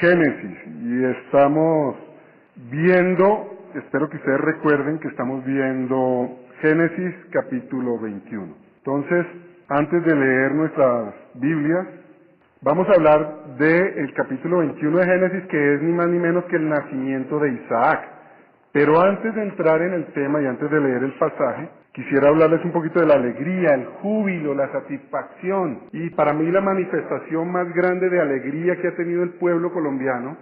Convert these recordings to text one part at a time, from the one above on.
Génesis, y estamos viendo, espero que ustedes recuerden que estamos viendo Génesis capítulo 21. Entonces, antes de leer nuestras Biblias, vamos a hablar del capítulo 21 de Génesis, que es ni más ni menos que el nacimiento de Isaac. Pero antes de entrar en el tema y antes de leer el pasaje, quisiera hablarles un poquito de la alegría, el júbilo, la satisfacción. Y para mí la manifestación más grande de alegría que ha tenido el pueblo colombiano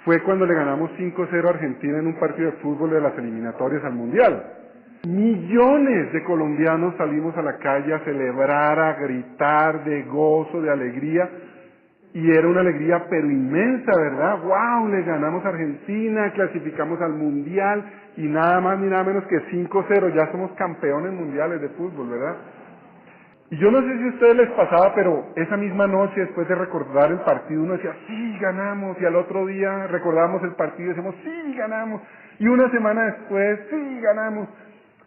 fue cuando le ganamos 5-0 a Argentina en un partido de fútbol de las eliminatorias al Mundial. Millones de colombianos salimos a la calle a celebrar, a gritar de gozo, de alegría. Y era una alegría pero inmensa, ¿verdad? ¡Wow! Le ganamos a Argentina, clasificamos al Mundial y nada más ni nada menos que 5-0, ya somos campeones mundiales de fútbol, ¿verdad? Y yo no sé si a ustedes les pasaba, pero esa misma noche, después de recordar el partido, uno decía, sí, ganamos, y al otro día recordábamos el partido y decíamos, sí, ganamos, y una semana después, sí, ganamos,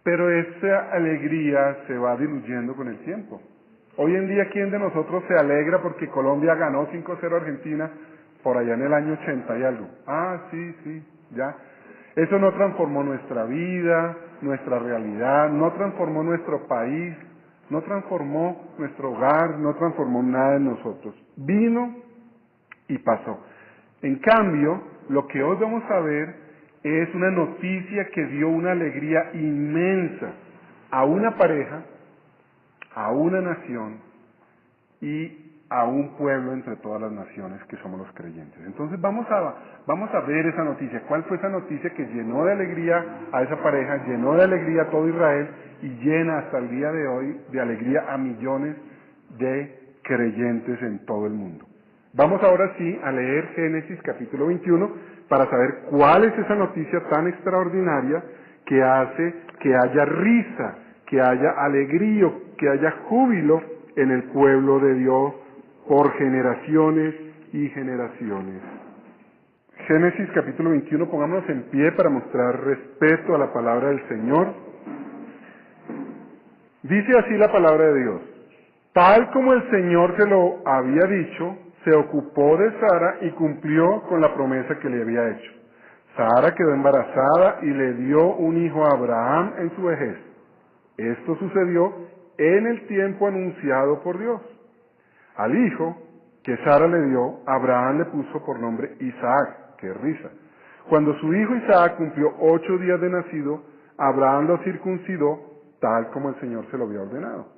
pero esa alegría se va diluyendo con el tiempo. Hoy en día, ¿quién de nosotros se alegra porque Colombia ganó 5-0 a Argentina por allá en el año 80 y algo? Ah, sí, ya. Eso no transformó nuestra vida, nuestra realidad, no transformó nuestro país, no transformó nuestro hogar, no transformó nada en nosotros. Vino y pasó. En cambio, lo que hoy vamos a ver es una noticia que dio una alegría inmensa a una pareja, a una nación y a un pueblo entre todas las naciones que somos los creyentes. Entonces vamos a ver esa noticia. ¿Cuál fue esa noticia que llenó de alegría a esa pareja, llenó de alegría a todo Israel y llena hasta el día de hoy de alegría a millones de creyentes en todo el mundo? Vamos ahora sí a leer Génesis capítulo 21 para saber cuál es esa noticia tan extraordinaria que hace que haya risa, que haya alegría, que haya júbilo en el pueblo de Dios por generaciones y generaciones. Génesis capítulo 21, pongámonos en pie para mostrar respeto a la palabra del Señor. Dice así la palabra de Dios: tal como el Señor se lo había dicho, se ocupó de Sara y cumplió con la promesa que le había hecho. Sara quedó embarazada y le dio un hijo a Abraham en su vejez. Esto sucedió en el tiempo anunciado por Dios. Al hijo que Sara le dio, Abraham le puso por nombre Isaac, que es risa. Cuando su hijo Isaac cumplió 8 días de nacido, Abraham lo circuncidó tal como el Señor se lo había ordenado.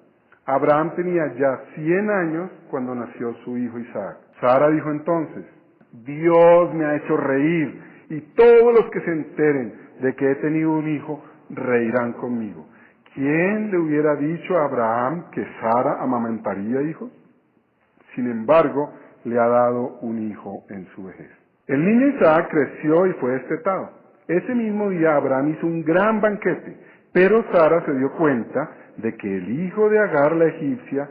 Abraham tenía ya 100 años cuando nació su hijo Isaac. Sara dijo entonces: Dios me ha hecho reír, y todos los que se enteren de que he tenido un hijo reirán conmigo. ¿Quién le hubiera dicho a Abraham que Sara amamentaría hijos? Sin embargo, le ha dado un hijo en su vejez. El niño Isaac creció y fue destetado. Ese mismo día Abraham hizo un gran banquete, pero Sara se dio cuenta de que el hijo que Agar la egipcia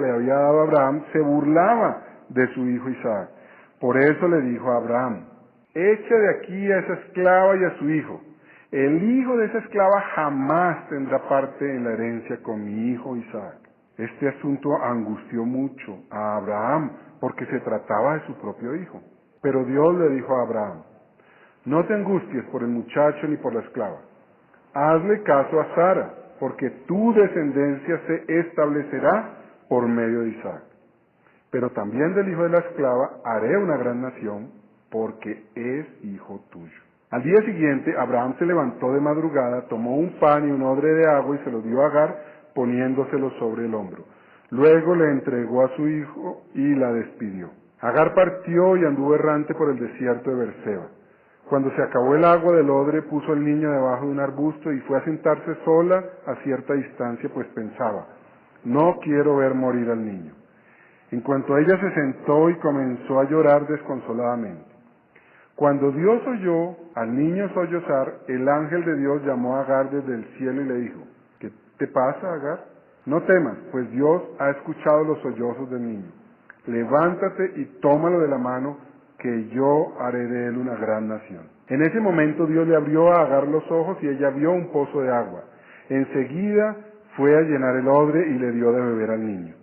le había dado a Abraham se burlaba de su hijo Isaac. Por eso le dijo a Abraham: echa de aquí a esa esclava y a su hijo. El hijo de esa esclava jamás tendrá parte en la herencia con mi hijo Isaac. Este asunto angustió mucho a Abraham porque se trataba de su propio hijo. Pero Dios le dijo a Abraham: no te angusties por el muchacho ni por la esclava. Hazle caso a Sara, porque tu descendencia se establecerá por medio de Isaac. Pero también del hijo de la esclava haré una gran nación, porque es hijo tuyo. Al día siguiente, Abraham se levantó de madrugada, tomó un pan y un odre de agua y se lo dio a Agar, poniéndoselo sobre el hombro. Luego le entregó a su hijo y la despidió. Agar partió y anduvo errante por el desierto de Berseba. Cuando se acabó el agua del odre, puso al niño debajo de un arbusto y fue a sentarse sola a cierta distancia, pues pensaba: no quiero ver morir al niño. En cuanto ella se sentó y comenzó a llorar desconsoladamente. Cuando Dios oyó al niño sollozar, el ángel de Dios llamó a Agar desde el cielo y le dijo: ¿qué te pasa, Agar? No temas, pues Dios ha escuchado los sollozos del niño. Levántate y tómalo de la mano, que yo haré de él una gran nación. En ese momento Dios le abrió a Agar los ojos y ella vio un pozo de agua. Enseguida fue a llenar el odre y le dio de beber al niño.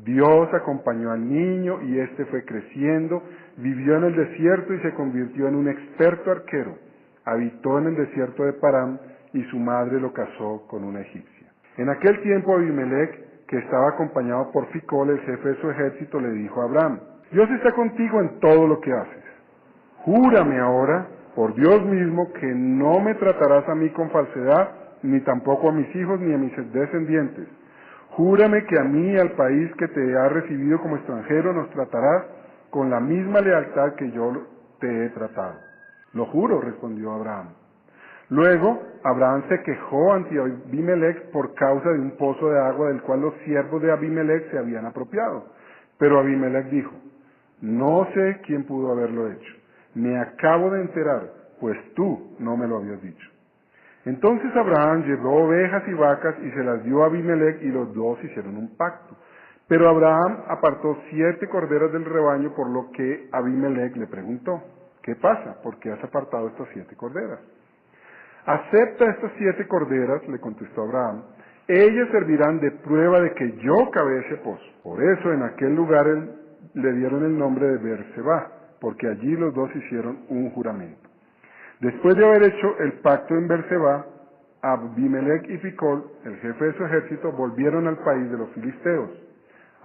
Dios acompañó al niño y éste fue creciendo, vivió en el desierto y se convirtió en un experto arquero. Habitó en el desierto de Parán y su madre lo casó con una egipcia. En aquel tiempo Abimelec, que estaba acompañado por Ficol, el jefe de su ejército, le dijo a Abraham: Dios está contigo en todo lo que haces. Júrame ahora, por Dios mismo, que no me tratarás a mí con falsedad, ni tampoco a mis hijos ni a mis descendientes. Júrame que a mí y al país que te ha recibido como extranjero nos tratarás con la misma lealtad que yo te he tratado. Lo juro, respondió Abraham. Luego, Abraham se quejó ante Abimelec por causa de un pozo de agua del cual los siervos de Abimelec se habían apropiado. Pero Abimelec dijo: no sé quién pudo haberlo hecho. Me acabo de enterar, pues tú no me lo habías dicho. Entonces Abraham llevó ovejas y vacas y se las dio a Abimelec y los dos hicieron un pacto. Pero Abraham apartó 7 corderas del rebaño, por lo que Abimelec le preguntó: ¿qué pasa? ¿Por qué has apartado estas 7 corderas? Acepta estas 7 corderas, le contestó Abraham. Ellas servirán de prueba de que yo cavé ese pozo. Por eso en aquel lugar le dieron el nombre de Beerseba, porque allí los dos hicieron un juramento. Después de haber hecho el pacto en Beerseba, Abimelec y Ficol, el jefe de su ejército, volvieron al país de los filisteos.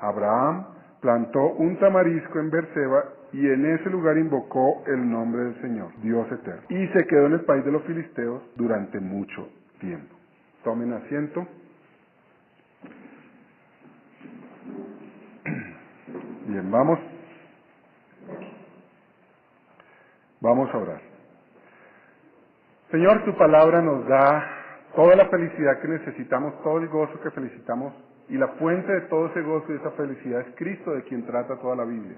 Abraham plantó un tamarisco en Beerseba y en ese lugar invocó el nombre del Señor, Dios eterno. Y se quedó en el país de los filisteos durante mucho tiempo. Tomen asiento. Bien, vamos a orar. Señor, tu palabra nos da toda la felicidad que necesitamos, todo el gozo que felicitamos, y la fuente de todo ese gozo y esa felicidad es Cristo, de quien trata toda la Biblia.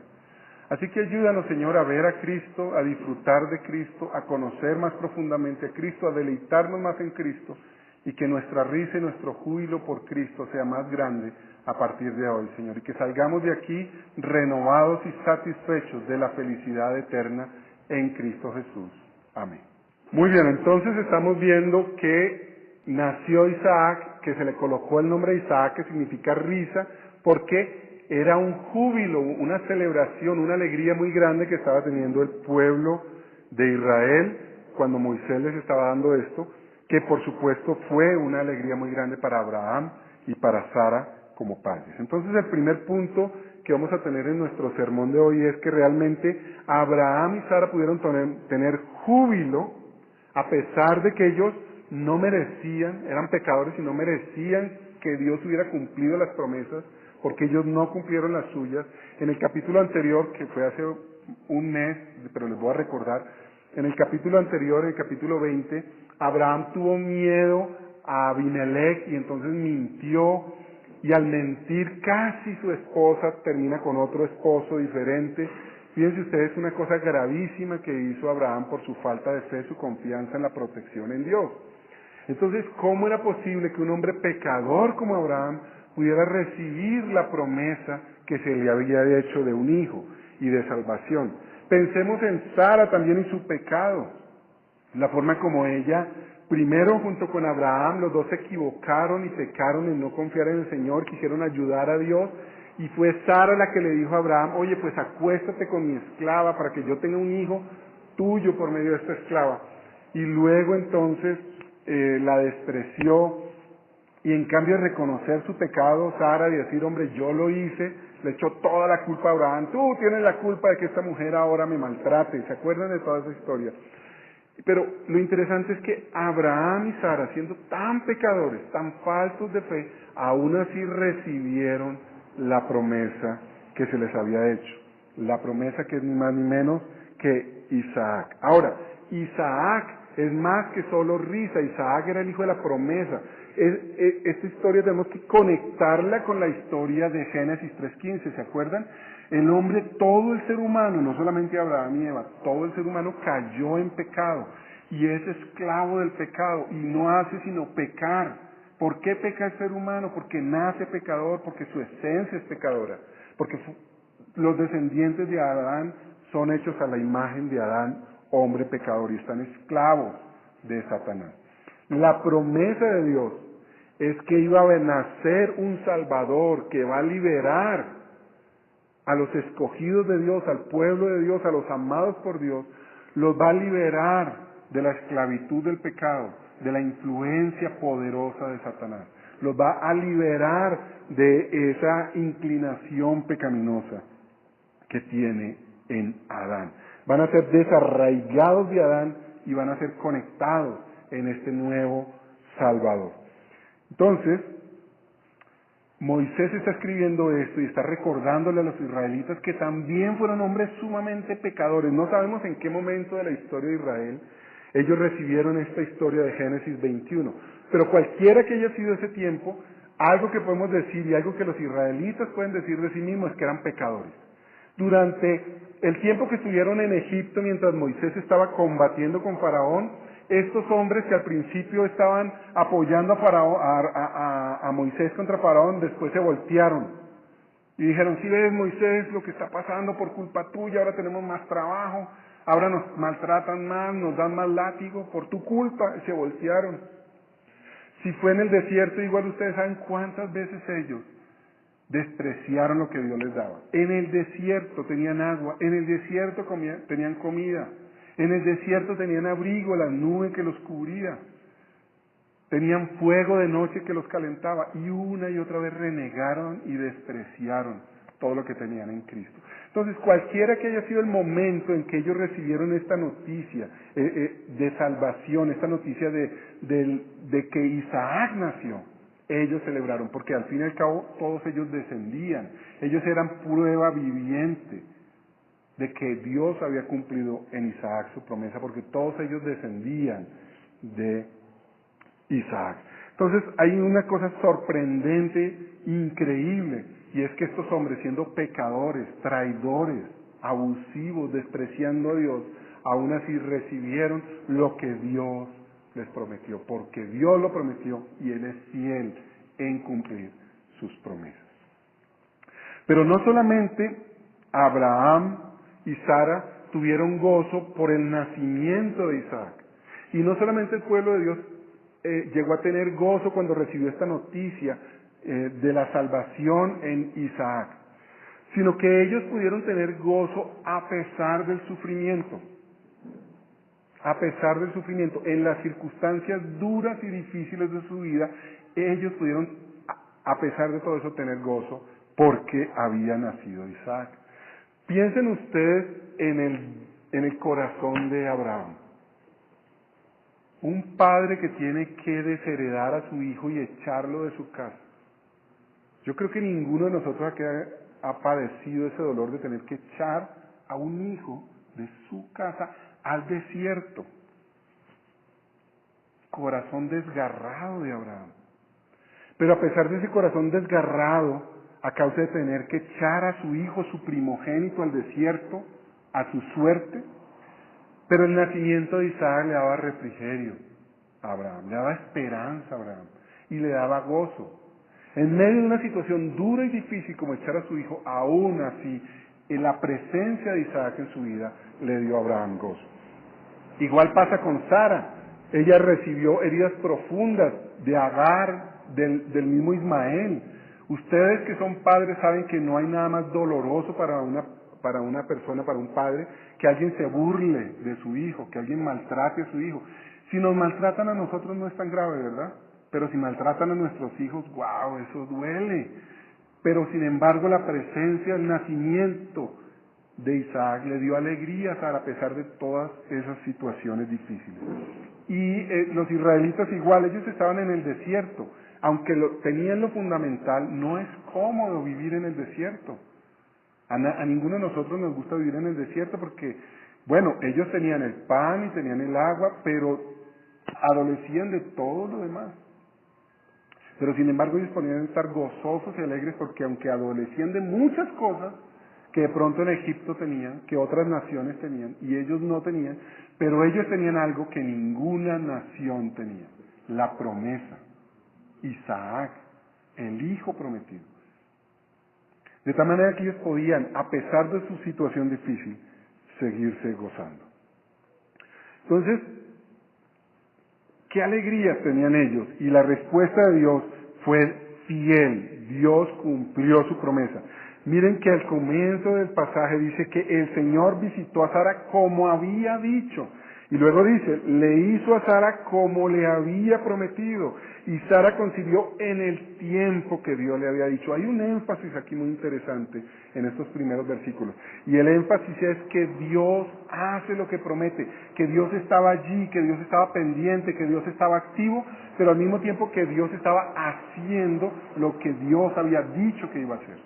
Así que ayúdanos, Señor, a ver a Cristo, a disfrutar de Cristo, a conocer más profundamente a Cristo, a deleitarnos más en Cristo, y que nuestra risa y nuestro júbilo por Cristo sea más grande a partir de hoy, Señor, y que salgamos de aquí renovados y satisfechos de la felicidad eterna en Cristo Jesús. Amén. Muy bien, entonces estamos viendo que nació Isaac, que se le colocó el nombre de Isaac, que significa risa, porque era un júbilo, una celebración, una alegría muy grande que estaba teniendo el pueblo de Israel cuando Moisés les estaba dando esto, que por supuesto fue una alegría muy grande para Abraham y para Sara como padres. Entonces el primer punto que vamos a tener en nuestro sermón de hoy es que realmente Abraham y Sara pudieron tener júbilo a pesar de que ellos no merecían, eran pecadores y no merecían que Dios hubiera cumplido las promesas, porque ellos no cumplieron las suyas. En el capítulo anterior, que fue hace un mes, pero les voy a recordar, en el capítulo anterior, en el capítulo 20, Abraham tuvo miedo a Abimelec y entonces mintió, y al mentir casi su esposa termina con otro esposo diferente. Fíjense ustedes una cosa gravísima que hizo Abraham por su falta de fe, su confianza en la protección en Dios. Entonces, ¿cómo era posible que un hombre pecador como Abraham pudiera recibir la promesa que se le había hecho de un hijo y de salvación? Pensemos en Sara también y su pecado, la forma como ella, primero junto con Abraham, los dos se equivocaron y pecaron en no confiar en el Señor, quisieron ayudar a Dios, y fue Sara la que le dijo a Abraham: oye, pues acuéstate con mi esclava para que yo tenga un hijo tuyo por medio de esta esclava. Y luego entonces la despreció, y en cambio de reconocer su pecado, Sara, y decir: hombre, yo lo hice, le echó toda la culpa a Abraham. Tú tienes la culpa de que esta mujer ahora me maltrate. ¿Se acuerdan de toda esa historia? Pero lo interesante es que Abraham y Sara, siendo tan pecadores, tan faltos de fe, aún así recibieron la promesa que se les había hecho. La promesa que es ni más ni menos que Isaac. Ahora, Isaac es más que solo risa. Isaac era el hijo de la promesa. Esta historia tenemos que conectarla con la historia de Génesis 3:15, ¿se acuerdan? El hombre, todo el ser humano, no solamente Abraham y Eva, todo el ser humano cayó en pecado y es esclavo del pecado y no hace sino pecar. ¿Por qué peca el ser humano? Porque nace pecador, porque su esencia es pecadora, porque los descendientes de Adán son hechos a la imagen de Adán, hombre pecador, y están esclavos de Satanás. La promesa de Dios es que iba a nacer un Salvador que va a liberar a los escogidos de Dios, al pueblo de Dios, a los amados por Dios, los va a liberar de la esclavitud del pecado, de la influencia poderosa de Satanás. Los va a liberar de esa inclinación pecaminosa que tiene en Adán. Van a ser desarraigados de Adán y van a ser conectados en este nuevo Salvador. Entonces, Moisés está escribiendo esto y está recordándole a los israelitas que también fueron hombres sumamente pecadores. No sabemos en qué momento de la historia de Israel ellos recibieron esta historia de Génesis 21. Pero cualquiera que haya sido ese tiempo, algo que podemos decir y algo que los israelitas pueden decir de sí mismos es que eran pecadores. Durante el tiempo que estuvieron en Egipto, mientras Moisés estaba combatiendo con Faraón, estos hombres que al principio estaban apoyando a Moisés contra Faraón, después se voltearon y dijeron: si ves, Moisés, lo que está pasando por culpa tuya, ahora tenemos más trabajo, ahora nos maltratan más, nos dan más látigo por tu culpa, y se voltearon. Si fue en el desierto, igual ustedes saben cuántas veces ellos despreciaron lo que Dios les daba. En el desierto tenían agua, en el desierto tenían comida, en el desierto tenían abrigo, la nube que los cubría, tenían fuego de noche que los calentaba, y una y otra vez renegaron y despreciaron todo lo que tenían en Cristo. Entonces, cualquiera que haya sido el momento en que ellos recibieron esta noticia de salvación, esta noticia de que Isaac nació, ellos celebraron, porque al fin y al cabo todos ellos descendían, ellos eran prueba viviente de que Dios había cumplido en Isaac su promesa, porque todos ellos descendían de Isaac. Entonces hay una cosa sorprendente, increíble, y es que estos hombres, siendo pecadores, traidores, abusivos, despreciando a Dios, aún así recibieron lo que Dios les prometió, porque Dios lo prometió y Él es fiel en cumplir sus promesas. Pero no solamente Abraham y Sara tuvieron gozo por el nacimiento de Isaac, y no solamente el pueblo de Dios llegó a tener gozo cuando recibió esta noticia de la salvación en Isaac, sino que ellos pudieron tener gozo a pesar del sufrimiento. A pesar del sufrimiento, en las circunstancias duras y difíciles de su vida, ellos pudieron, a pesar de todo eso, tener gozo porque había nacido Isaac. Piensen ustedes en el corazón de Abraham. Un padre que tiene que desheredar a su hijo y echarlo de su casa. Yo creo que ninguno de nosotros aquí ha padecido ese dolor de tener que echar a un hijo de su casa al desierto. Corazón desgarrado de Abraham. Pero a pesar de ese corazón desgarrado, a causa de tener que echar a su hijo, su primogénito, al desierto, a su suerte, pero el nacimiento de Isaac le daba refrigerio a Abraham, le daba esperanza a Abraham y le daba gozo. En medio de una situación dura y difícil como echar a su hijo, aún así, en la presencia de Isaac en su vida, le dio a Abraham gozo. Igual pasa con Sara. Ella recibió heridas profundas de Agar, del mismo Ismael. Ustedes que son padres saben que no hay nada más doloroso para una persona, para un padre, que alguien se burle de su hijo, que alguien maltrate a su hijo. Si nos maltratan a nosotros no es tan grave, ¿verdad? Pero si maltratan a nuestros hijos, ¡wow!, eso duele. Pero sin embargo la presencia, el nacimiento de Isaac le dio alegría a Sara a pesar de todas esas situaciones difíciles. Y los israelitas igual, ellos estaban en el desierto. Aunque tenían lo fundamental, no es cómodo vivir en el desierto. A ninguno de nosotros nos gusta vivir en el desierto porque, bueno, ellos tenían el pan y tenían el agua, pero adolecían de todo lo demás. Pero sin embargo ellos podían estar gozosos y alegres porque aunque adolecían de muchas cosas que de pronto en Egipto tenían, que otras naciones tenían, y ellos no tenían, pero ellos tenían algo que ninguna nación tenía: la promesa. Isaac, el hijo prometido. De tal manera que ellos podían, a pesar de su situación difícil, seguirse gozando. Entonces, qué alegrías tenían ellos. Y la respuesta de Dios fue fiel. Dios cumplió su promesa. Miren que al comienzo del pasaje dice que el Señor visitó a Sara como había dicho. Y luego dice, le hizo a Sara como le había prometido. Y Sara concibió en el tiempo que Dios le había dicho. Hay un énfasis aquí muy interesante en estos primeros versículos. Y el énfasis es que Dios hace lo que promete, que Dios estaba allí, que Dios estaba pendiente, que Dios estaba activo, pero al mismo tiempo que Dios estaba haciendo lo que Dios había dicho que iba a hacer.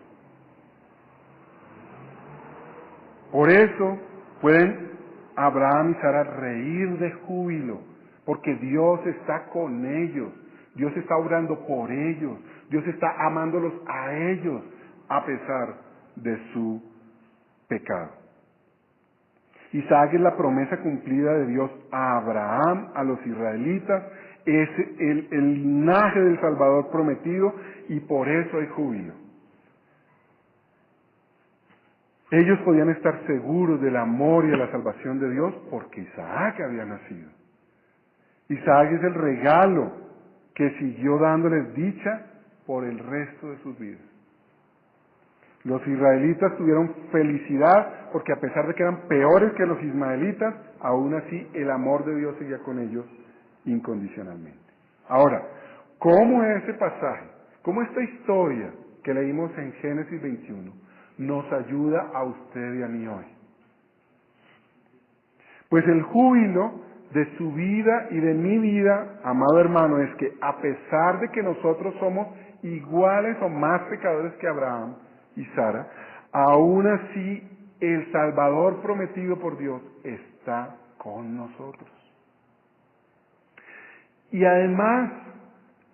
Por eso pueden Abraham y Sara reír de júbilo, porque Dios está con ellos, Dios está obrando por ellos, Dios está amándolos a ellos a pesar de su pecado. Isaac es la promesa cumplida de Dios a Abraham, a los israelitas, es el linaje del Salvador prometido y por eso hay júbilo. Ellos podían estar seguros del amor y de la salvación de Dios porque Isaac había nacido. Isaac es el regalo que siguió dándoles dicha por el resto de sus vidas. Los israelitas tuvieron felicidad porque a pesar de que eran peores que los ismaelitas, aún así el amor de Dios seguía con ellos incondicionalmente. Ahora, ¿cómo ese pasaje, cómo esta historia que leímos en Génesis 21 nos ayuda a usted y a mí hoy? Pues el júbilo de su vida y de mi vida, amado hermano, es que a pesar de que nosotros somos iguales o más pecadores que Abraham y Sara, aún así el Salvador prometido por Dios está con nosotros. Y además,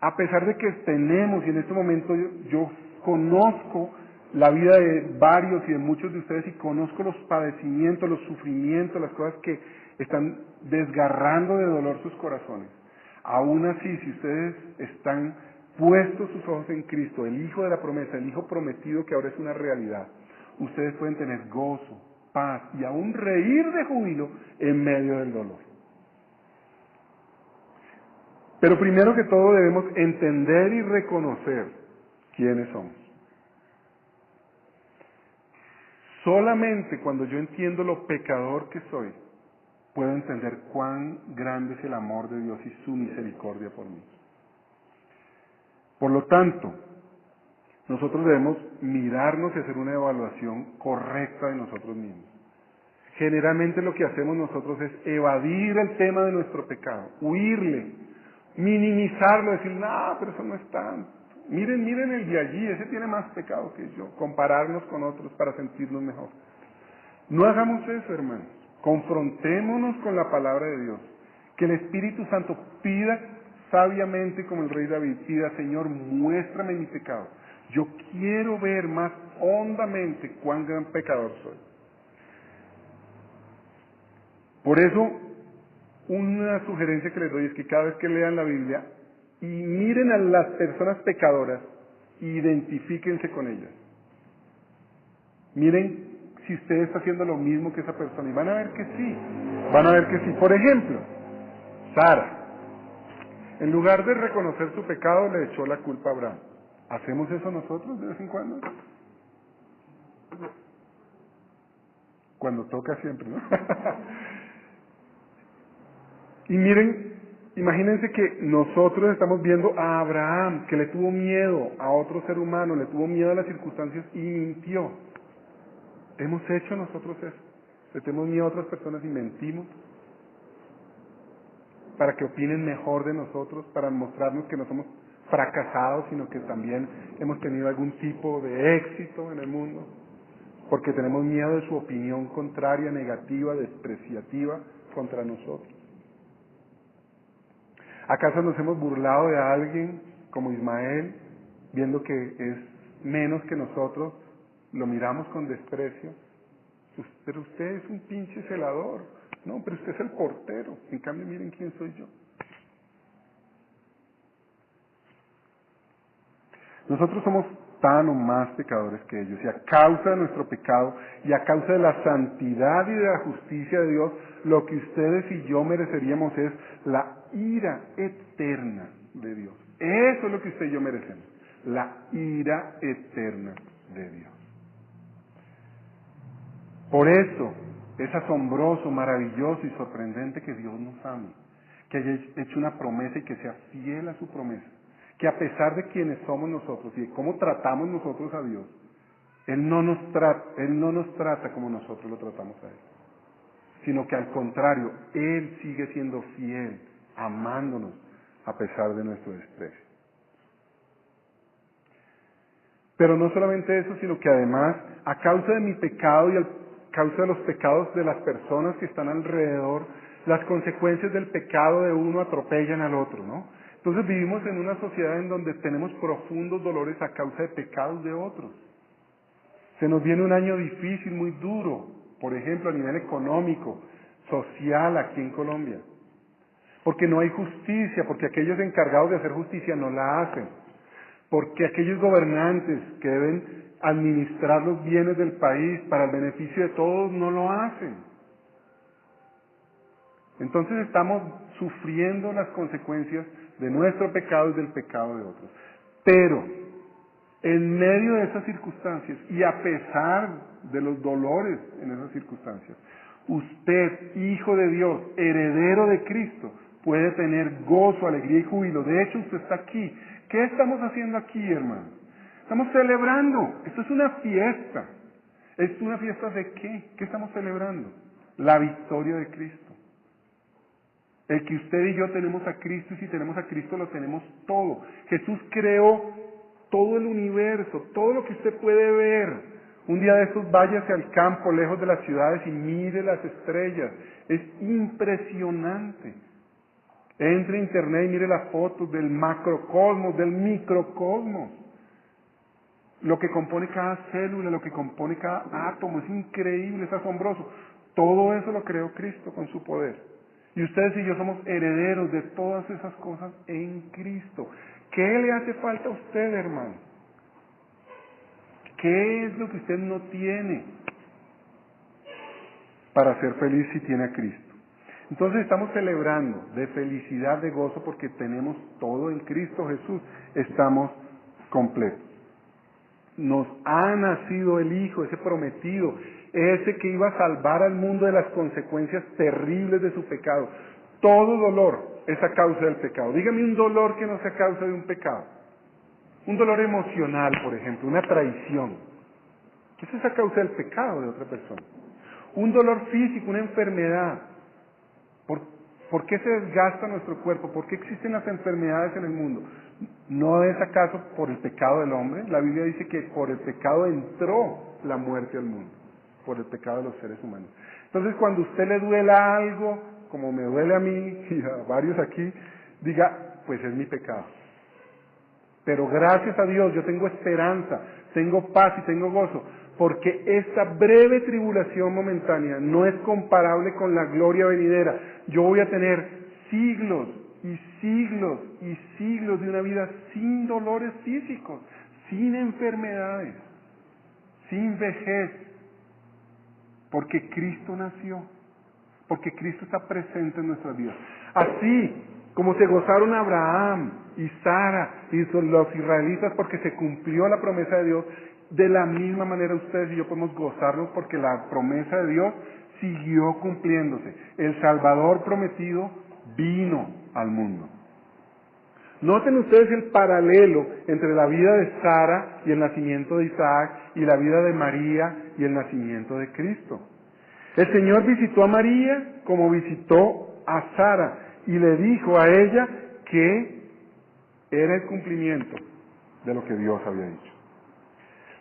a pesar de que tenemos, y en este momento yo conozco la vida de varios y de muchos de ustedes y conozco los padecimientos, los sufrimientos, las cosas que están desgarrando de dolor sus corazones. Aún así, si ustedes están puestos sus ojos en Cristo, el Hijo de la promesa, el Hijo prometido que ahora es una realidad, ustedes pueden tener gozo, paz y aún reír de júbilo en medio del dolor. Pero primero que todo debemos entender y reconocer quiénes somos. Solamente cuando yo entiendo lo pecador que soy, puedo entender cuán grande es el amor de Dios y su misericordia por mí. Por lo tanto, nosotros debemos mirarnos y hacer una evaluación correcta de nosotros mismos. Generalmente lo que hacemos nosotros es evadir el tema de nuestro pecado, huirle, minimizarlo, decir, no, pero eso no es tanto. Miren el de allí, ese tiene más pecado que yo. Compararnos con otros para sentirnos mejor. No hagamos eso, hermanos. Confrontémonos con la palabra de Dios. Que el Espíritu Santo pida sabiamente, como el rey David, pida, Señor, muéstrame mi pecado. Yo quiero ver más hondamente cuán gran pecador soy. Por eso, una sugerencia que les doy es que cada vez que lean la Biblia y miren a las personas pecadoras, identifíquense con ellas. Miren si usted está haciendo lo mismo que esa persona y van a ver que sí, van a ver que sí. Por ejemplo, Sara, en lugar de reconocer su pecado, le echó la culpa a Abraham. ¿Hacemos eso nosotros de vez en cuando? Cuando toca siempre, ¿no? Y miren, imagínense que nosotros estamos viendo a Abraham, que le tuvo miedo a otro ser humano, le tuvo miedo a las circunstancias y mintió. ¿Hemos hecho nosotros eso? ¿Le tenemos miedo a otras personas y mentimos? Para que opinen mejor de nosotros, para mostrarnos que no somos fracasados, sino que también hemos tenido algún tipo de éxito en el mundo. Porque tenemos miedo de su opinión contraria, negativa, despreciativa contra nosotros. ¿Acaso nos hemos burlado de alguien como Ismael, viendo que es menos que nosotros, lo miramos con desprecio? Pero usted es un pinche celador. No, pero usted es el portero. En cambio, miren quién soy yo. Nosotros somos tan o más pecadores que ellos. Y a causa de nuestro pecado y a causa de la santidad y de la justicia de Dios, lo que ustedes y yo mereceríamos es la ira eterna de Dios. Eso es lo que usted y yo merecemos, la ira eterna de Dios. Por eso es asombroso, maravilloso y sorprendente que Dios nos ame, que haya hecho una promesa y que sea fiel a su promesa, que a pesar de quienes somos nosotros y de cómo tratamos nosotros a Dios, Él no nos trata como nosotros lo tratamos a Él, sino que al contrario, Él sigue siendo fiel, amándonos a pesar de nuestro desprecio. Pero no solamente eso, sino que además, a causa de mi pecado y a causa de los pecados de las personas que están alrededor, las consecuencias del pecado de uno atropellan al otro, ¿no? Entonces vivimos en una sociedad en donde tenemos profundos dolores a causa de pecados de otros. Se nos viene un año difícil, muy duro, por ejemplo, a nivel económico, social aquí en Colombia. Porque no hay justicia, porque aquellos encargados de hacer justicia no la hacen. Porque aquellos gobernantes que deben administrar los bienes del país para el beneficio de todos no lo hacen. Entonces estamos sufriendo las consecuencias de nuestro pecado y del pecado de otros. Pero, en medio de esas circunstancias y a pesar de los dolores en esas circunstancias, usted, hijo de Dios, heredero de Cristo, puede tener gozo, alegría y júbilo. De hecho, usted está aquí. ¿Qué estamos haciendo aquí, hermano? Estamos celebrando. Esto es una fiesta. ¿Es una fiesta de qué? ¿Qué estamos celebrando? La victoria de Cristo. El que usted y yo tenemos a Cristo, y si tenemos a Cristo lo tenemos todo. Jesús creó todo el universo, todo lo que usted puede ver. Un día de estos váyase al campo, lejos de las ciudades, y mire las estrellas. Es impresionante. Entre a internet y mire las fotos del macrocosmos, del microcosmos. Lo que compone cada célula, lo que compone cada átomo, es increíble, es asombroso. Todo eso lo creó Cristo con su poder. Y ustedes y yo somos herederos de todas esas cosas en Cristo. ¿Qué le hace falta a usted, hermano? ¿Qué es lo que usted no tiene para ser feliz si tiene a Cristo? Entonces estamos celebrando de felicidad, de gozo, porque tenemos todo en Cristo Jesús. Estamos completos. Nos ha nacido el Hijo, ese prometido, ese que iba a salvar al mundo de las consecuencias terribles de su pecado. Todo dolor es a causa del pecado. Dígame un dolor que no sea a causa de un pecado. Un dolor emocional, por ejemplo, una traición. Eso es a causa del pecado de otra persona. Un dolor físico, una enfermedad. ¿Por qué se desgasta nuestro cuerpo? ¿Por qué existen las enfermedades en el mundo? ¿No es acaso por el pecado del hombre? La Biblia dice que por el pecado entró la muerte al mundo, por el pecado de los seres humanos. Entonces, cuando a usted le duela algo, como me duele a mí y a varios aquí, diga, pues es mi pecado. Pero gracias a Dios yo tengo esperanza, tengo paz y tengo gozo, porque esta breve tribulación momentánea no es comparable con la gloria venidera. Yo voy a tener siglos y siglos y siglos de una vida sin dolores físicos, sin enfermedades, sin vejez, porque Cristo nació, porque Cristo está presente en nuestras vidas. Así como se gozaron Abraham y Sara y los israelitas porque se cumplió la promesa de Dios, de la misma manera ustedes y yo podemos gozarnos porque la promesa de Dios siguió cumpliéndose. El Salvador prometido vino al mundo. Noten ustedes el paralelo entre la vida de Sara y el nacimiento de Isaac y la vida de María y el nacimiento de Cristo. El Señor visitó a María como visitó a Sara y le dijo a ella que era el cumplimiento de lo que Dios había dicho.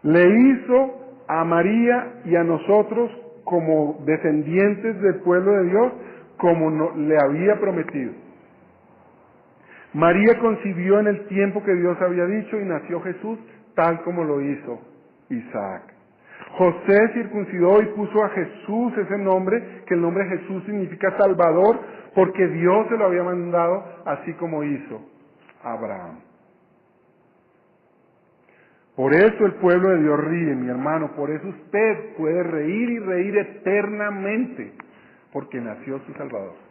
Le hizo a María y a nosotros como descendientes del pueblo de Dios, como le había prometido. María concibió en el tiempo que Dios había dicho y nació Jesús tal como lo hizo Isaac. José circuncidó y puso a Jesús ese nombre, que el nombre Jesús significa Salvador, porque Dios se lo había mandado así como hizo Abraham. Por eso el pueblo de Dios ríe, mi hermano, por eso usted puede reír y reír eternamente, porque nació su Salvador.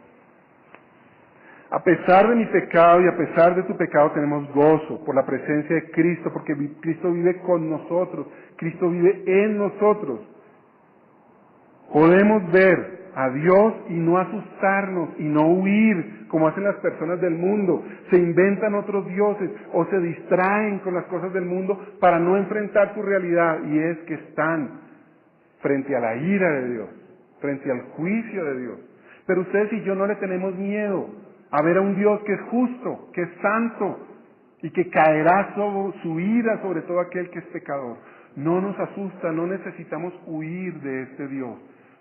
A pesar de mi pecado y a pesar de tu pecado tenemos gozo por la presencia de Cristo, porque Cristo vive con nosotros, Cristo vive en nosotros. Podemos ver a Dios y no asustarnos y no huir como hacen las personas del mundo. Se inventan otros dioses o se distraen con las cosas del mundo para no enfrentar su realidad, y es que están frente a la ira de Dios, frente al juicio de Dios. Pero ustedes y yo no le tenemos miedo a ver a un Dios que es justo, que es santo y que caerá sobre su ira sobre todo aquel que es pecador. No nos asusta, no necesitamos huir de este Dios,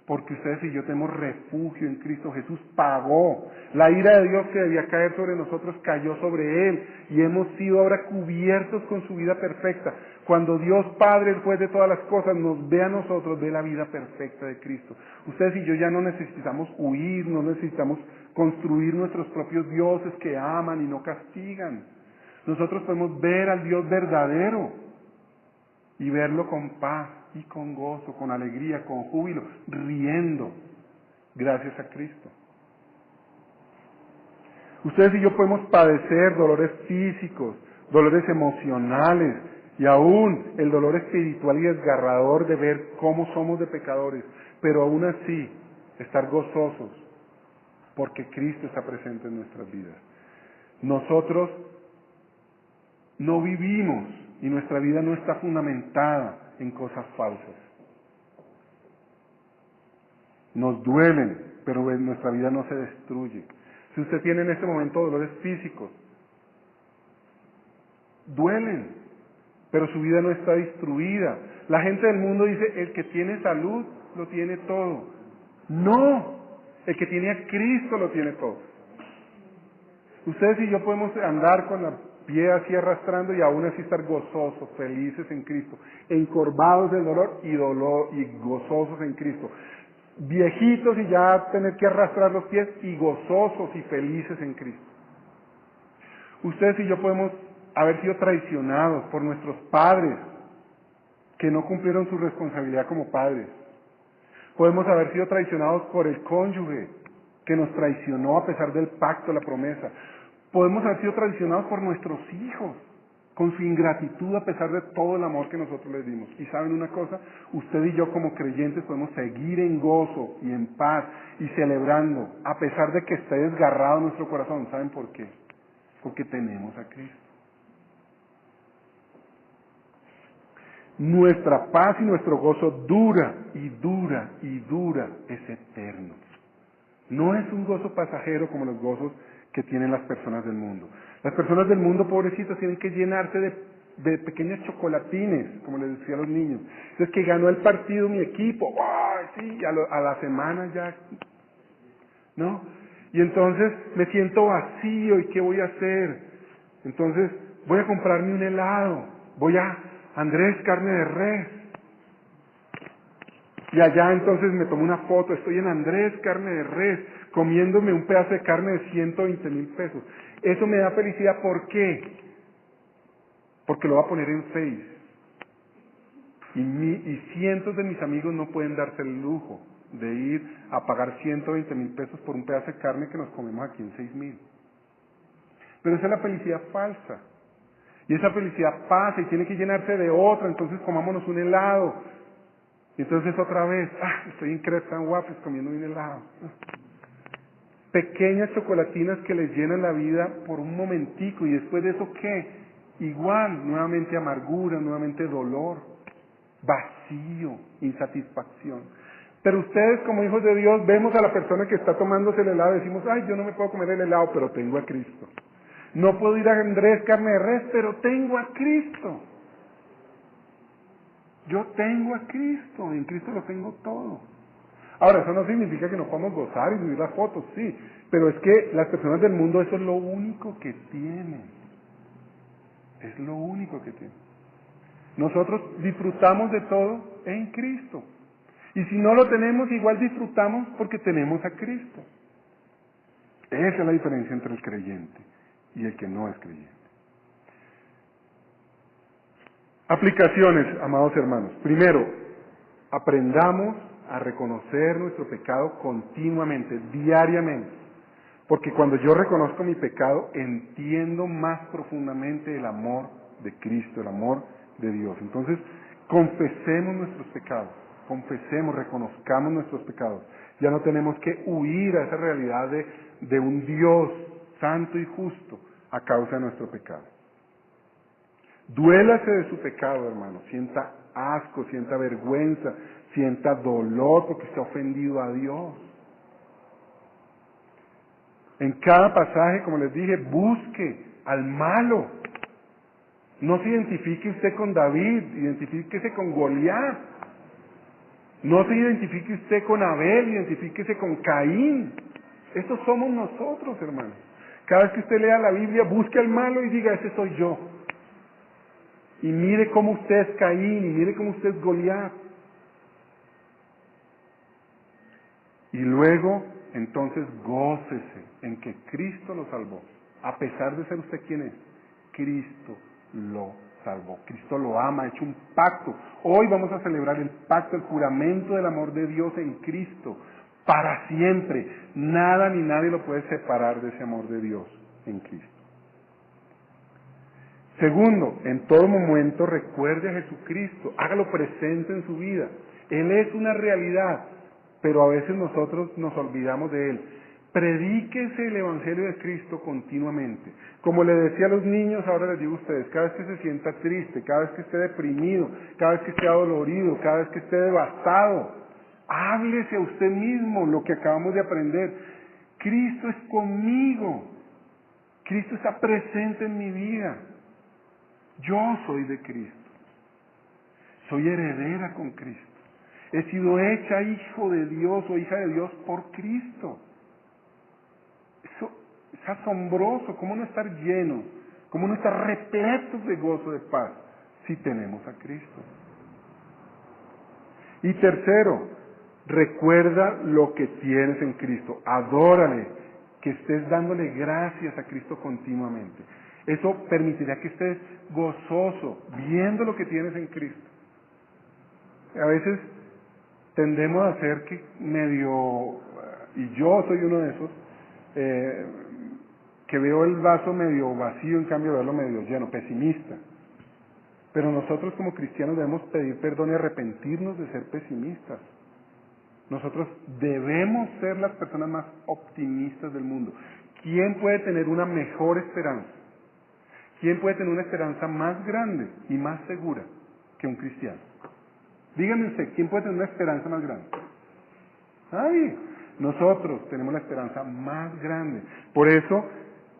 porque ustedes y yo tenemos refugio en Cristo Jesús. Pagó la ira de Dios que debía caer sobre nosotros, cayó sobre Él, y hemos sido ahora cubiertos con su vida perfecta. Cuando Dios Padre, el juez de todas las cosas, nos ve a nosotros, ve la vida perfecta de Cristo. Ustedes y yo ya no necesitamos huir, no necesitamos construir nuestros propios dioses que aman y no castigan. Nosotros podemos ver al Dios verdadero y verlo con paz y con gozo, con alegría, con júbilo, riendo, gracias a Cristo. Ustedes y yo podemos padecer dolores físicos, dolores emocionales y aún el dolor espiritual y desgarrador de ver cómo somos de pecadores, pero aún así estar gozosos porque Cristo está presente en nuestras vidas. Nosotros no vivimos y nuestra vida no está fundamentada en cosas falsas. Nos duelen, pero nuestra vida no se destruye. Si usted tiene en este momento dolores físicos, duelen, pero su vida no está destruida. La gente del mundo dice, el que tiene salud lo tiene todo. No, el que tiene a Cristo lo tiene todo. Ustedes y yo podemos andar con la pie así arrastrando y aún así estar gozosos, felices en Cristo, encorvados del dolor y gozosos en Cristo. Viejitos y ya tener que arrastrar los pies y gozosos y felices en Cristo. Ustedes y yo podemos haber sido traicionados por nuestros padres que no cumplieron su responsabilidad como padres. Podemos haber sido traicionados por el cónyuge que nos traicionó a pesar del pacto, la promesa. Podemos haber sido traicionados por nuestros hijos, con su ingratitud a pesar de todo el amor que nosotros les dimos. Y saben una cosa, usted y yo como creyentes podemos seguir en gozo y en paz y celebrando, a pesar de que esté desgarrado nuestro corazón. ¿Saben por qué? Porque tenemos a Cristo. Nuestra paz y nuestro gozo dura y dura y dura, es eterno. No es un gozo pasajero como los gozos que tienen las personas del mundo. Las personas del mundo, pobrecitas, tienen que llenarse de pequeños chocolatines, como les decía a los niños. Entonces, que ganó el partido mi equipo, ¡ay, sí! A la semana ya, ¿no? Y entonces me siento vacío, ¿y qué voy a hacer? Entonces, voy a comprarme un helado, voy a Andrés Carne de Res. Y allá entonces me tomo una foto, estoy en Andrés Carne de Res, comiéndome un pedazo de carne de 120,000 pesos. Eso me da felicidad, ¿por qué? Porque lo va a poner en Face. Y cientos de mis amigos no pueden darse el lujo de ir a pagar 120,000 pesos por un pedazo de carne que nos comemos aquí en 6,000. Pero esa es la felicidad falsa. Y esa felicidad pasa y tiene que llenarse de otra, entonces comámonos un helado. Y entonces otra vez, estoy en Crepes and Waffles comiendo un helado. Pequeñas chocolatinas que les llenan la vida por un momentico, y después de eso, ¿qué? Igual, nuevamente amargura, nuevamente dolor, vacío, insatisfacción. Pero ustedes como hijos de Dios vemos a la persona que está tomándose el helado y decimos, yo no me puedo comer el helado, pero tengo a Cristo. No puedo ir a Andrés Carne de Res, pero tengo a Cristo. Yo tengo a Cristo, en Cristo lo tengo todo. Ahora, eso no significa que no podamos gozar y subir las fotos, sí, pero es que las personas del mundo eso es lo único que tienen. Es lo único que tienen. Nosotros disfrutamos de todo en Cristo. Y si no lo tenemos, igual disfrutamos porque tenemos a Cristo. Esa es la diferencia entre el creyente y el que no es creyente. Aplicaciones, amados hermanos. Primero, aprendamos a reconocer nuestro pecado continuamente, diariamente. Porque cuando yo reconozco mi pecado, entiendo más profundamente el amor de Cristo, el amor de Dios. Entonces, confesemos nuestros pecados, confesemos, reconozcamos nuestros pecados. Ya no tenemos que huir a esa realidad de un Dios santo y justo a causa de nuestro pecado. Duélase de su pecado, hermano. Sienta asco, sienta vergüenza, sienta dolor porque se ha ofendido a Dios. En cada pasaje, como les dije, busque al malo. No se identifique usted con David, identifíquese con Goliat. No se identifique usted con Abel, identifíquese con Caín. Estos somos nosotros, hermano. Cada vez que usted lea la Biblia, busque al malo y diga, ese soy yo. Y mire cómo usted es Caín, y mire cómo usted es Goliat. Y luego, entonces, gócese en que Cristo lo salvó. A pesar de ser usted quien es, Cristo lo salvó. Cristo lo ama, ha hecho un pacto. Hoy vamos a celebrar el pacto, el juramento del amor de Dios en Cristo, para siempre. Nada ni nadie lo puede separar de ese amor de Dios en Cristo. Segundo, en todo momento recuerde a Jesucristo, hágalo presente en su vida. Él es una realidad, pero a veces nosotros nos olvidamos de Él. Predíquese el Evangelio de Cristo continuamente. Como le decía a los niños, ahora les digo a ustedes, cada vez que se sienta triste, cada vez que esté deprimido, cada vez que esté adolorido, cada vez que esté devastado, háblese a usted mismo lo que acabamos de aprender. Cristo es conmigo. Cristo está presente en mi vida. Yo soy de Cristo. Soy heredera con Cristo. He sido hecha hijo de Dios o hija de Dios por Cristo. Eso es asombroso. ¿Cómo no estar lleno? ¿Cómo no estar repletos de gozo, de paz, si tenemos a Cristo? Y tercero, recuerda lo que tienes en Cristo. Adórale, que estés dándole gracias a Cristo continuamente. Eso permitirá que estés gozoso, viendo lo que tienes en Cristo. A veces tendemos a ser que medio, y yo soy uno de esos, que veo el vaso medio vacío, en cambio verlo medio lleno, pesimista. Pero nosotros como cristianos debemos pedir perdón y arrepentirnos de ser pesimistas. Nosotros debemos ser las personas más optimistas del mundo. ¿Quién puede tener una mejor esperanza? ¿Quién puede tener una esperanza más grande y más segura que un cristiano? Díganme usted, ¿quién puede tener una esperanza más grande? Nadie. Nosotros tenemos la esperanza más grande. Por eso,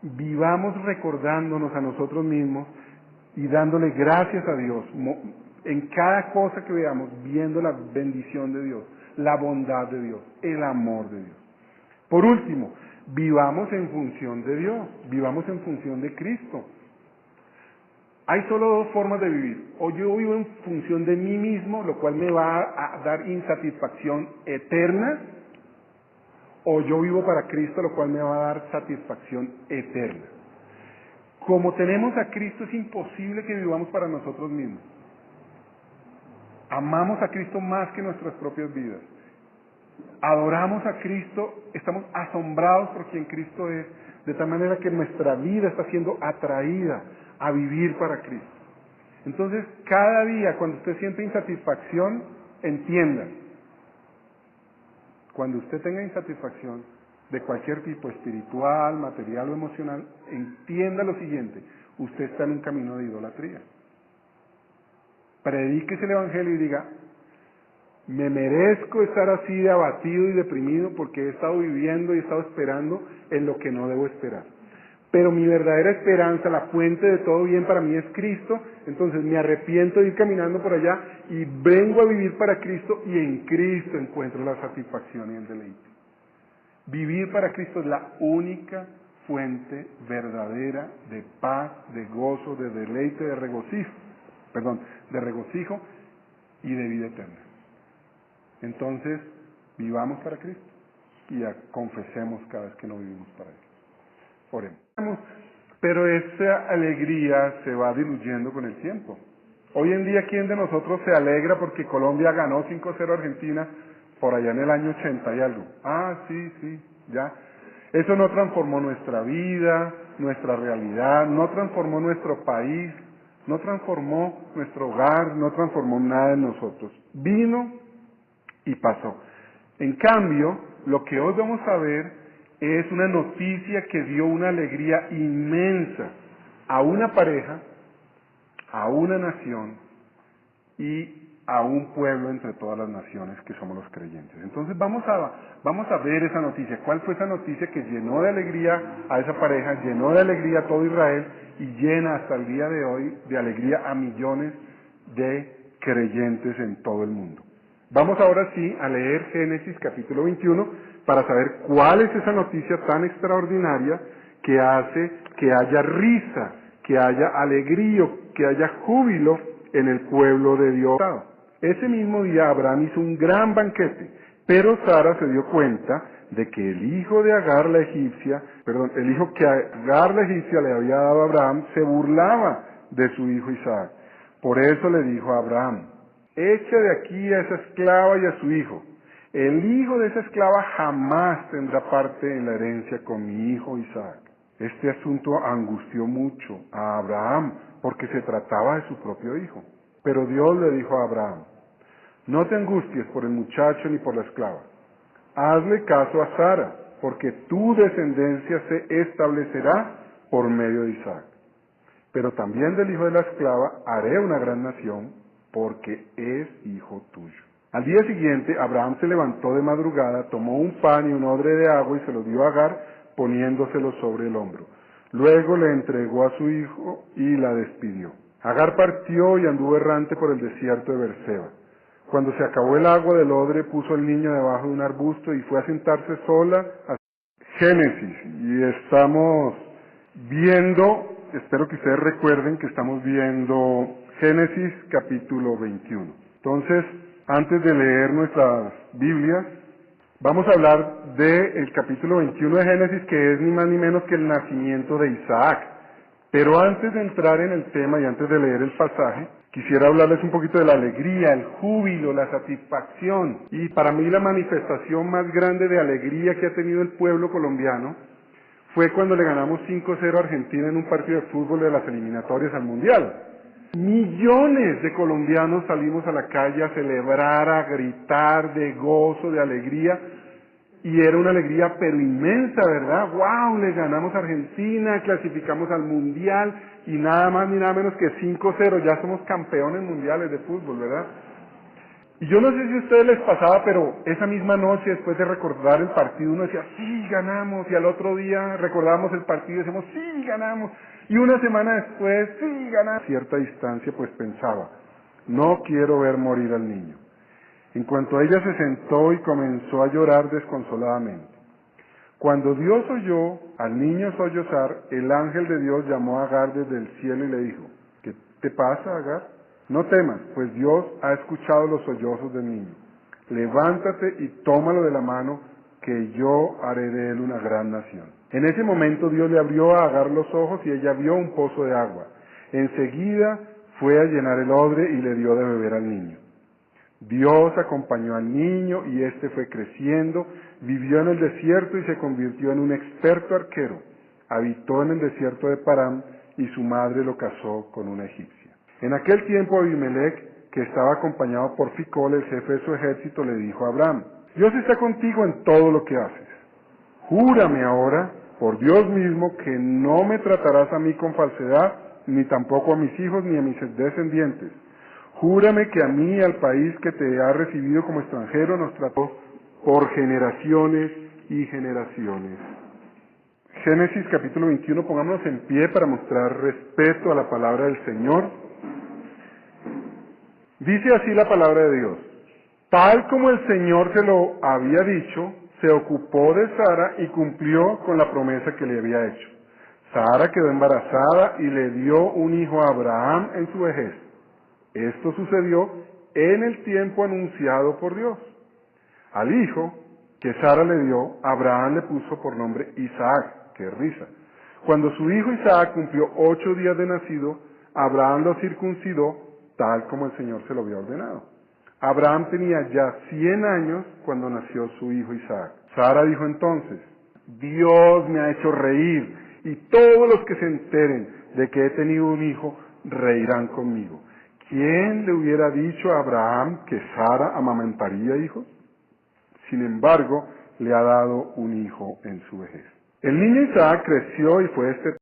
vivamos recordándonos a nosotros mismos y dándole gracias a Dios en cada cosa que veamos, viendo la bendición de Dios, la bondad de Dios, el amor de Dios. Por último, vivamos en función de Dios, vivamos en función de Cristo. Hay solo dos formas de vivir. O yo vivo en función de mí mismo, lo cual me va a dar insatisfacción eterna, o yo vivo para Cristo, lo cual me va a dar satisfacción eterna. Como tenemos a Cristo, es imposible que vivamos para nosotros mismos. Amamos a Cristo más que nuestras propias vidas. Adoramos a Cristo, estamos asombrados por quien Cristo es, de tal manera que nuestra vida está siendo atraída a vivir para Cristo. Entonces, cada día cuando usted siente insatisfacción, entienda, cuando usted tenga insatisfacción de cualquier tipo, espiritual, material o emocional, entienda lo siguiente: usted está en un camino de idolatría. Predíquese el Evangelio y diga: me merezco estar así de abatido y deprimido porque he estado viviendo y he estado esperando en lo que no debo esperar. Pero mi verdadera esperanza, la fuente de todo bien para mí es Cristo, entonces me arrepiento de ir caminando por allá y vengo a vivir para Cristo, y en Cristo encuentro la satisfacción y el deleite. Vivir para Cristo es la única fuente verdadera de paz, de gozo, de deleite, de regocijo y de vida eterna. Entonces, vivamos para Cristo y confesemos cada vez que no vivimos para Él. Oremos. Pero esa alegría se va diluyendo con el tiempo. Hoy en día, ¿quién de nosotros se alegra porque Colombia ganó 5-0 a Argentina por allá en el año 80 y algo? Ah, sí, ya. Eso no transformó nuestra vida, nuestra realidad, no transformó nuestro país, no transformó nuestro hogar, no transformó nada en nosotros. Vino y pasó. En cambio, lo que hoy vamos a ver es una noticia que dio una alegría inmensa a una pareja, a una nación y a un pueblo entre todas las naciones que somos los creyentes. Entonces vamos a ver esa noticia. ¿Cuál fue esa noticia que llenó de alegría a esa pareja, llenó de alegría a todo Israel y llena hasta el día de hoy de alegría a millones de creyentes en todo el mundo? Vamos ahora sí a leer Génesis capítulo 21 para saber cuál es esa noticia tan extraordinaria que hace que haya risa, que haya alegría, que haya júbilo en el pueblo de Dios. Ese mismo día Abraham hizo un gran banquete, pero Sara se dio cuenta de que el hijo que Agar la egipcia le había dado a Abraham se burlaba de su hijo Isaac. Por eso le dijo a Abraham: echa de aquí a esa esclava y a su hijo. El hijo de esa esclava jamás tendrá parte en la herencia con mi hijo Isaac. Este asunto angustió mucho a Abraham porque se trataba de su propio hijo. Pero Dios le dijo a Abraham: no te angusties por el muchacho ni por la esclava. Hazle caso a Sara, porque tu descendencia se establecerá por medio de Isaac. Pero también del hijo de la esclava haré una gran nación, porque es hijo tuyo. Al día siguiente, Abraham se levantó de madrugada, tomó un pan y un odre de agua y se lo dio a Agar, poniéndoselo sobre el hombro. Luego le entregó a su hijo y la despidió. Agar partió y anduvo errante por el desierto de Berseba. Cuando se acabó el agua del odre, puso al niño debajo de un arbusto y fue a sentarse sola. Génesis, y estamos viendo, espero que ustedes recuerden que estamos viendo Génesis capítulo 21. Entonces, antes de leer nuestras Biblias, vamos a hablar del capítulo 21 de Génesis, que es ni más ni menos que el nacimiento de Isaac. Pero antes de entrar en el tema y antes de leer el pasaje, quisiera hablarles un poquito de la alegría, el júbilo, la satisfacción. Y para mí la manifestación más grande de alegría que ha tenido el pueblo colombiano fue cuando le ganamos 5-0 a Argentina en un partido de fútbol de las eliminatorias al Mundial. Millones de colombianos salimos a la calle a celebrar, a gritar de gozo, de alegría, y era una alegría pero inmensa, ¿verdad? ¡Wow! Le ganamos a Argentina, clasificamos al Mundial, y nada más ni nada menos que 5-0, ya somos campeones mundiales de fútbol, ¿verdad? Y yo no sé si a ustedes les pasaba, pero esa misma noche, después de recordar el partido, uno decía, sí, ganamos, y al otro día recordábamos el partido y decíamos, sí, ganamos, y una semana después, sí, ganamos. A cierta distancia, pues pensaba, no quiero ver morir al niño. En cuanto ella se sentó y comenzó a llorar desconsoladamente. Cuando Dios oyó al niño sollozar, el ángel de Dios llamó a Agar desde el cielo y le dijo: ¿qué te pasa, Agar? No temas, pues Dios ha escuchado los sollozos del niño. Levántate y tómalo de la mano, que yo haré de él una gran nación. En ese momento Dios le abrió a Agar los ojos y ella vio un pozo de agua. Enseguida fue a llenar el odre y le dio de beber al niño. Dios acompañó al niño y éste fue creciendo, vivió en el desierto y se convirtió en un experto arquero. Habitó en el desierto de Parán y su madre lo casó con una egipcia. En aquel tiempo Abimelech, que estaba acompañado por Ficol, el jefe de su ejército, le dijo a Abraham: Dios está contigo en todo lo que haces. Júrame ahora, por Dios mismo, que no me tratarás a mí con falsedad, ni tampoco a mis hijos ni a mis descendientes. Júrame que a mí y al país que te ha recibido como extranjero nos trató por generaciones y generaciones. Génesis capítulo 21, pongámonos en pie para mostrar respeto a la palabra del Señor. Dice así la palabra de Dios: tal como el Señor se lo había dicho, se ocupó de Sara y cumplió con la promesa que le había hecho. Sara quedó embarazada y le dio un hijo a Abraham en su vejez. Esto sucedió en el tiempo anunciado por Dios. Al hijo que Sara le dio, Abraham le puso por nombre Isaac, que es risa. Cuando su hijo Isaac cumplió 8 días de nacido, Abraham lo circuncidó tal como el Señor se lo había ordenado. Abraham tenía ya 100 años cuando nació su hijo Isaac. Sara dijo entonces: Dios me ha hecho reír, y todos los que se enteren de que he tenido un hijo reirán conmigo. ¿Quién le hubiera dicho a Abraham que Sara amamentaría hijos? Sin embargo, le ha dado un hijo en su vejez. El niño Isaac creció y fue